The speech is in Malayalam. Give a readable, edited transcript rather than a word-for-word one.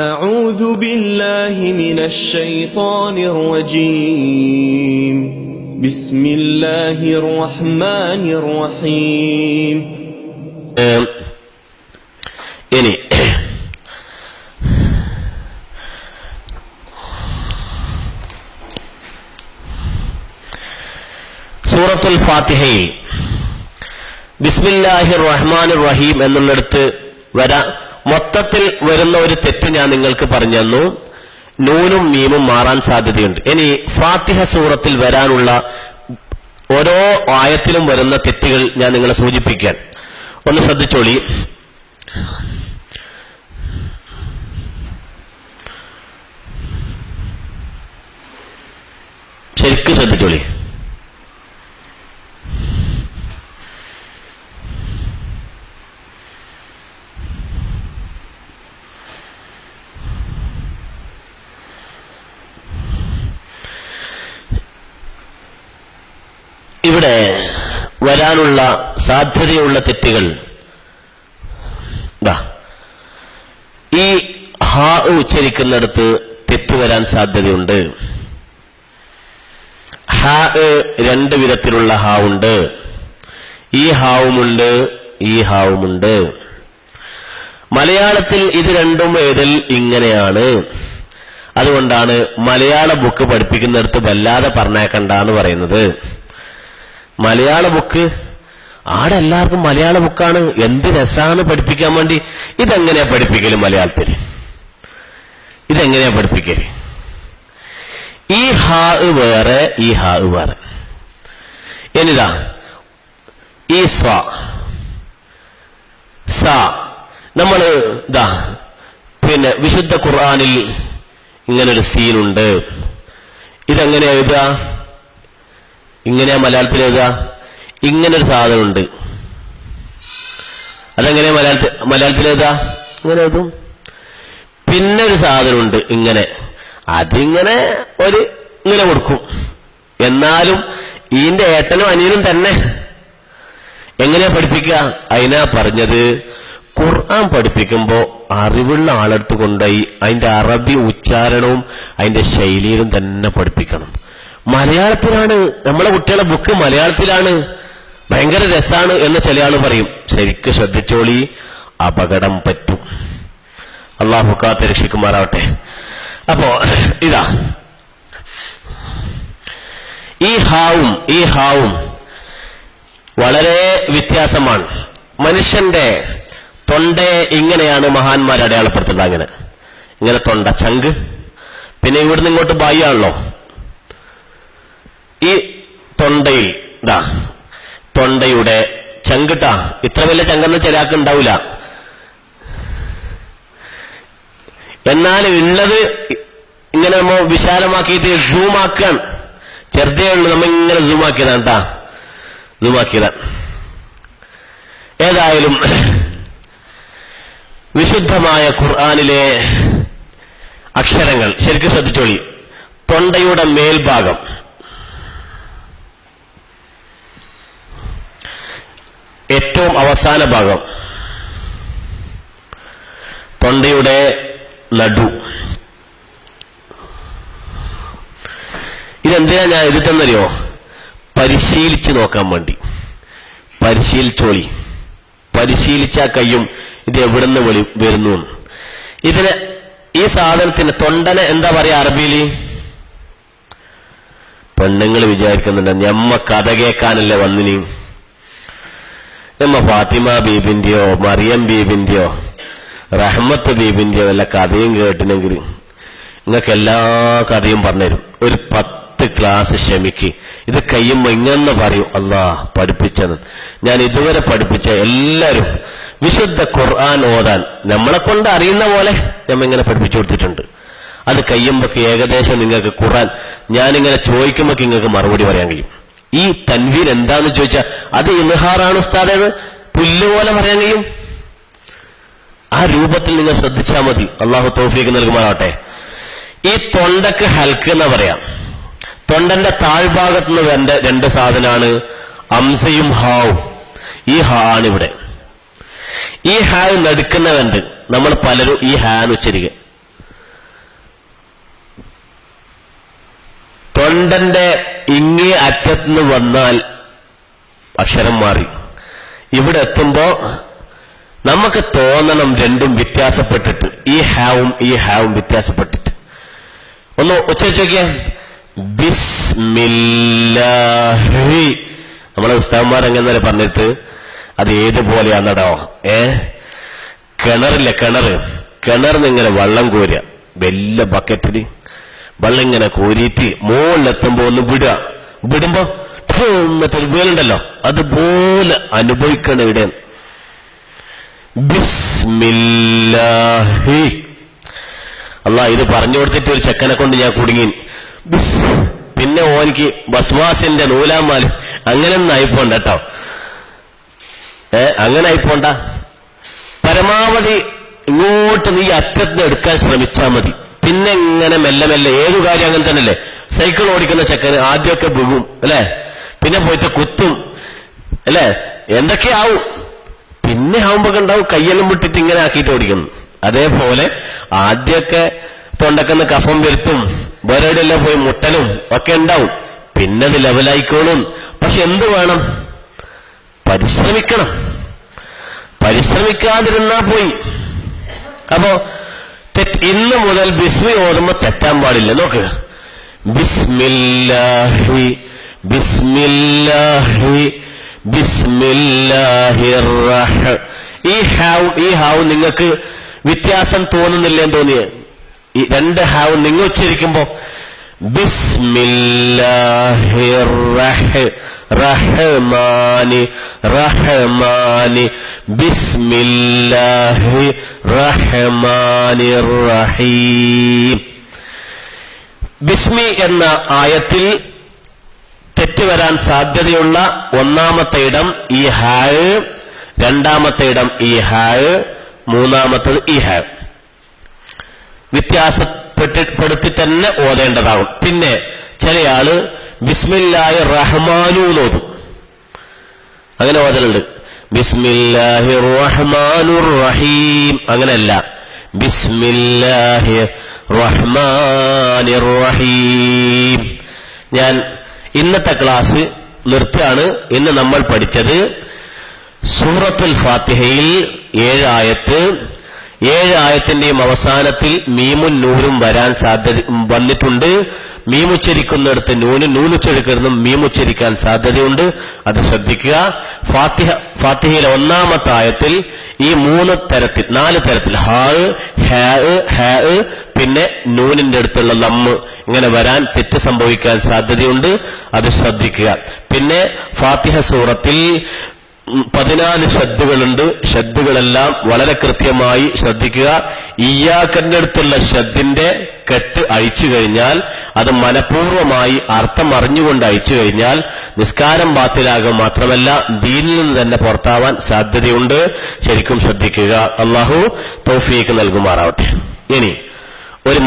أعوذ بالله من الشيطان الرجيم بسم الله الرحمن الرحيم ഇനി സൂറത്തുൽ ഫാത്തിഹയിൽ ബിസ്മില്ലാഹിർ റഹ്മാനിർ റഹീം എന്നുള്ളിടത്ത് മൊത്തത്തിൽ വരുന്ന ഒരു തെറ്റ് ഞാൻ നിങ്ങൾക്ക് പറഞ്ഞു തന്നു. നൂനും മീമും മാറാൻ സാധ്യതയുണ്ട്. ഇനി ഫാത്തിഹ സൂറത്തിൽ വരാനുള്ള ഓരോ ആയത്തിലും വരുന്ന തെറ്റുകൾ ഞാൻ നിങ്ങളെ സൂചിപ്പിക്കാൻ ഒന്ന് ശ്രദ്ധിച്ചോളി. ശരിക്കും ശ്രദ്ധിച്ചോളി. ഇവിടെ വരാനുള്ള സാധ്യതയുള്ള തെറ്റുകൾ ഈ ഹാ ഉച്ചരിക്കുന്നിടത്ത് തെറ്റ് വരാൻ സാധ്യതയുണ്ട്. ഹാ രണ്ട് വിധത്തിലുള്ള ഹാ ഉണ്ട്. ഈ ഹാവുമുണ്ട്, ഈ ഹാവുമുണ്ട്. മലയാളത്തിൽ ഇത് രണ്ടും എഴുതൽ ഇങ്ങനെയാണ്. അതുകൊണ്ടാണ് മലയാള ബുക്ക് പഠിപ്പിക്കുന്നിടത്ത് വല്ലാതെ പറഞ്ഞേക്കണ്ടെന്ന് പറയുന്നത്. മലയാള ബുക്ക് ആടെ എല്ലാവർക്കും മലയാള ബുക്കാണ്, എന്ത് രസാണ് പഠിപ്പിക്കാൻ വേണ്ടി. ഇതെങ്ങനെയാ പഠിപ്പിക്കല്? മലയാളത്തിൽ ഇതെങ്ങനെയാ പഠിപ്പിക്കല്? ഈ ഹാ വേറെ, ഈ ഹാ വേറെ. എന്നിതാ ഈ സ നമ്മൾ പിന്നെ വിശുദ്ധ ഖുർആനിൽ ഇങ്ങനൊരു സീനുണ്ട്. ഇതെങ്ങനെയാ എഴുതുക? ഇങ്ങനെയാ മലയാളത്തിൽ എഴുതുക? ഇങ്ങനൊരു സാധനമുണ്ട്. അതെങ്ങനെയാ മലയാളത്തിൽ എഴുതുക? ഇങ്ങനെ എഴുതും. പിന്നെ ഒരു സാധനമുണ്ട് ഇങ്ങനെ, അതിങ്ങനെ ഇങ്ങനെ കൊടുക്കും. എന്നാലും ഇതിന്റെ ഏട്ടനും അനിയനും തന്നെ എങ്ങനെയാ പഠിപ്പിക്കുക? അതിനാ പറഞ്ഞത്, ഖുർആൻ പഠിപ്പിക്കുമ്പോ അറിവുള്ള ആളെടുത്ത് കൊണ്ടുപോയി അതിന്റെ അറബി ഉച്ചാരണവും അതിന്റെ ശൈലിയിലും തന്നെ പഠിപ്പിക്കണം. മലയാളത്തിലാണ് നമ്മളെ കുട്ടികളെ ബുക്ക്, മലയാളത്തിലാണ്, ഭയങ്കര രസാണ് എന്ന് ചില ആള് പറയും. ശരിക്കും ശ്രദ്ധിച്ചോളി, അപകടം പറ്റും. അള്ളാഹു കാത്ത് രക്ഷിക്കുമാറാവട്ടെ. അപ്പോ ഇതാ ഈ ഹാവും വളരെ വ്യത്യാസമാണ്. മനുഷ്യന്റെ തൊണ്ടയെ ഇങ്ങനെയാണ് മഹാന്മാർ അടയാളപ്പെടുത്തുന്നത്. ഇങ്ങനെ തൊണ്ട, ചങ്ക്, പിന്നെ ഇവിടുന്ന് ഇങ്ങോട്ട് ബാഹ്യാണല്ലോ. ഈ തൊണ്ടയിൽ തൊണ്ടയുടെ ചങ്കിട്ടാ, ഇത്ര വലിയ ചങ്കെന്ന് ചിലക്ക് ഉണ്ടാവില്ല. എന്നാൽ ഉള്ളത് ഇങ്ങനെ നമ്മ വിശാലമാക്കിയിട്ട് സൂമാക്കാൻ, ചെറുതേ ഉള്ളൂ, നമ്മ ഇങ്ങനെ സൂമാക്കിയതാണ് സൂമാക്കിയതാണ്. ഏതായാലും വിശുദ്ധമായ ഖുർആനിലെ അക്ഷരങ്ങൾ ശരിക്കും ശ്രദ്ധിച്ചോളി. തൊണ്ടയുടെ മേൽഭാഗം, ഏറ്റവും അവസാന ഭാഗം, തൊണ്ടയുടെ നടു. ഇതെന്തിനാ ഞാൻ ഇത് തന്നറിയോ? പരിശീലിച്ച് നോക്കാൻ വേണ്ടി. പരിശീലിച്ചോളി. പരിശീലിച്ചാ കയ്യും ഇത് എവിടുന്ന് വരുന്നു. ഇതിന് ഈ സാധനത്തിന് തൊണ്ടനെ എന്താ പറയാ അറബിയില്? പെണ്ണുങ്ങൾ വിചാരിക്കുന്നുണ്ട് ഞമ്മ കഥ കേൾക്കാനല്ലേ വന്നിനി, നമ്മ ഫാത്തിമ ബീബിന്റെയോ മറിയം ബീബിന്റെയോ റഹ്മത്ത് ബീബിന്റെയോ വല്ല കഥയും കേട്ടിനെങ്കിൽ നിങ്ങൾക്ക് എല്ലാ കഥയും പറഞ്ഞുതരും. ഒരു 10 ക്ലാസ് ക്ഷമിക്ക്. ഇത് കഴിയുമ്പോ ഇങ്ങനെ പറയും, അല്ലാ പഠിപ്പിച്ചത് ഞാൻ ഇതുവരെ പഠിപ്പിച്ച എല്ലാവരും വിശുദ്ധ ഖുർആൻ ഓതാൻ നമ്മളെ കൊണ്ട് അറിയുന്ന പോലെ നമ്മ ഇങ്ങനെ പഠിപ്പിച്ചു കൊടുത്തിട്ടുണ്ട്. അത് കഴിയുമ്പോക്ക് ഏകദേശം നിങ്ങൾക്ക് ഖുർആൻ ഞാനിങ്ങനെ ചോദിക്കുമ്പോ നിങ്ങൾക്ക് മറുപടി പറയാൻ കഴിയും. ഈ തൻവീൻ എന്താന്ന് ചോദിച്ചാൽ അത് ഇൽഹാറാണ് ഉസ്താദ്, പുല്ലുപോലെ പറയാൻ കഴിയും. ആ രൂപത്തിൽ നിങ്ങൾ ശ്രദ്ധിച്ചാൽ മതി. അള്ളാഹു തൗഫീഖ് നൽകുമാറാവട്ടെ. ഈ തൊണ്ടക്ക് ഹൽക്ക് എന്ന് പറയാം. തൊണ്ടന്റെ താഴ്ഭാഗത്തുനിന്ന് വരേണ്ട രണ്ട് സാധനമാണ് അംസയും ഹാവും. ഈ ഹാ ആണ് ഇവിടെ. ഈ ഹാ നടുക്കുന്നവണ്ട്. നമ്മൾ പലരും ഈ ഹാൻ ഉച്ചരിക്കുക, തൊണ്ടന്റെ ഇങ്ങേ അറ്റത്തുനിന്ന് വന്നാൽ അക്ഷരം മാറി. ഇവിടെ എത്തുമ്പോ നമുക്ക് തോന്നണം രണ്ടും വ്യത്യാസപ്പെട്ടിട്ട്, ഈ ഹാവും വ്യത്യാസപ്പെട്ടിട്ട്. ഒന്ന് ഉച്ചരിച്ച് നോക്കിയ ബിസ്മില്ലാഹി. നമ്മളെ ഉസ്താദന്മാർ എങ്ങനെ പറഞ്ഞിട്ട് അത് ഏതുപോലെയാന്നടോ. കിണറില്ല, കിണറിന് ഇങ്ങനെ വെള്ളം കോരുക, വലിയ ബക്കറ്റില് വെള്ളം ഇങ്ങനെ കോരിയിട്ട് മുകളിലെത്തുമ്പോ ഒന്ന് വിടുമ്പോ മറ്റൊരു വീലുണ്ടല്ലോ, അതുപോലെ അനുഭവിക്കണം ഇവിടെ. ബിസ്മില്ലാഹി. അല്ലാഹ് ഇത് പറഞ്ഞു കൊടുത്തിട്ട് ഒരു ചെക്കനെ കൊണ്ട് ഞാൻ കുടുങ്ങി. പിന്നെ ഓനിക്ക് ബസ്വാസിന്റെ നൂലാമാല് അങ്ങനെയൊന്നും ആയിപ്പോണ്ട കേട്ടോ, അങ്ങനെ ആയിപ്പോണ്ട. പരമാവധി ഇങ്ങോട്ട് നീ അറ്റത്ത് എടുക്കാൻ ശ്രമിച്ചാൽ മതി. പിന്നെ ഇങ്ങനെ മെല്ലെ മെല്ലെ, ഏതു കാര്യം അങ്ങനെ തന്നെയല്ലേ. സൈക്കിൾ ഓടിക്കുന്ന ചെക്കന് ആദ്യമൊക്കെ വീഴും അല്ലെ, പിന്നെ പോയിട്ട് കുത്തും അല്ലെ, എന്തൊക്കെയാവും. പിന്നെ ആവുമ്പോ ഉണ്ടാവും കയ്യെല്ലാം വിട്ടിട്ട് ഇങ്ങനെ ആക്കിയിട്ട് ഓടിക്കുന്നു. അതേപോലെ ആദ്യമൊക്കെ തൊണ്ടക്കുന്ന കഫം വരുത്തും, വേറെവിടെയെല്ലാം പോയി മുട്ടലും ഒക്കെ ഉണ്ടാവും. പിന്നെ അത് ലെവലായിക്കോളും. പക്ഷെ എന്ത് വേണം? പരിശ്രമിക്കണം. പരിശ്രമിക്കാതിരുന്നാ പോയി. അപ്പോ ഇന്ന് മുതൽ ബിസ്മി ഓതുമ്പോ തെറ്റാൻ പാടില്ല. നോക്ക്, ബിസ്മില്ലാഹി ബിസ്മില്ലാഹി ബിസ്മില്ലാഹിർ റഹ്മാൻ. ഈ ഹാവ് നിങ്ങൾക്ക് വ്യത്യാസം തോന്നുന്നില്ലെന്ന് തോന്നിയ ഈ രണ്ട് ഹാവ് നിങ്ങൾ ഉച്ചരിക്കുമ്പോ ബിസ്മില്ലാഹിർ റഹ്മാനി റഹ്മാനി ബിസ്മില്ലാഹി റഹ്മാനിർ റഹീം. ബിസ്മി എന്ന ആയത്തിൽ തെറ്റുവരാൻ സാധ്യതയുള്ള ഒന്നാമത്തെ ഇടം ഈ ഹായ്, രണ്ടാമത്തെ ഇടം ഈ ഹായ്, മൂന്നാമത്തത് ഈ ഹായ്. വ്യത്യാസപ്പെടുത്തി തന്നെ ഓതേണ്ടതാവും. പിന്നെ ചിലയാള് ബിസ്മില്ലാഹി റഹ്മാനു ഓതും, അങ്ങനെ ഓതലുണ്ട്. ബിസ്മില്ലാഹി റഹ്മാനുർ റഹീം അങ്ങനെയല്ല, ബിസ്മില്ലാഹി റഹ്മാനിർ റഹീം. ഞാൻ ഇന്നത്തെ ക്ലാസ് നിർത്തുകയാണ്. ഇന്ന് നമ്മൾ പഠിച്ചത് സൂറത്തുൽ ഫാത്തിഹയിൽ 7 ആയത്ത്, 7 ആയത്തിന്റെയും അവസാനത്തിൽ മീമും നൂനും വരാൻ വന്നിട്ടുണ്ട്. മീമുച്ചരിക്കുന്നിടത്ത് നൂനുച്ചരിക്കുന്നതും മീമുച്ചരിക്കാൻ സാധ്യതയുണ്ട്, അത് ശ്രദ്ധിക്കുക. ഫാത്തിഹയിലെ ഒന്നാമത്തെ ആയത്തിൽ ഈ 4 തരത്തിൽ ഹാ പിന്നെ നൂനിന്റെ അടുത്തുള്ള ലമ്മ് ഇങ്ങനെ വരാൻ തെറ്റ് സംഭവിക്കാൻ സാധ്യതയുണ്ട്, അത് ശ്രദ്ധിക്കുക. പിന്നെ ഫാത്തിഹ സൂറത്തിൽ 14 ഷദ്ദുകളുണ്ട്. ഷദ്ദുകളെല്ലാം വളരെ കൃത്യമായി ശ്രദ്ധിക്കുക. ഇയ്യാക്കന്റെ അടുത്തുള്ള ഷദ്ദിന്റെ കെട്ട് അഴിച്ചു കഴിഞ്ഞാൽ, അത് മനഃപൂർവ്വമായി അർത്ഥം അറിഞ്ഞുകൊണ്ട് അഴിച്ചു കഴിഞ്ഞാൽ നിസ്കാരം ബാത്തിലാകും. മാത്രമല്ല ദീനിൽ നിന്ന് തന്നെ പുറത്താവാൻ സാധ്യതയുണ്ട്. ശരിക്കും ശ്രദ്ധിക്കുക. അല്ലാഹു തൗഫീഖ് നൽകുമാറാവട്ടെ. ഇനി ഒരു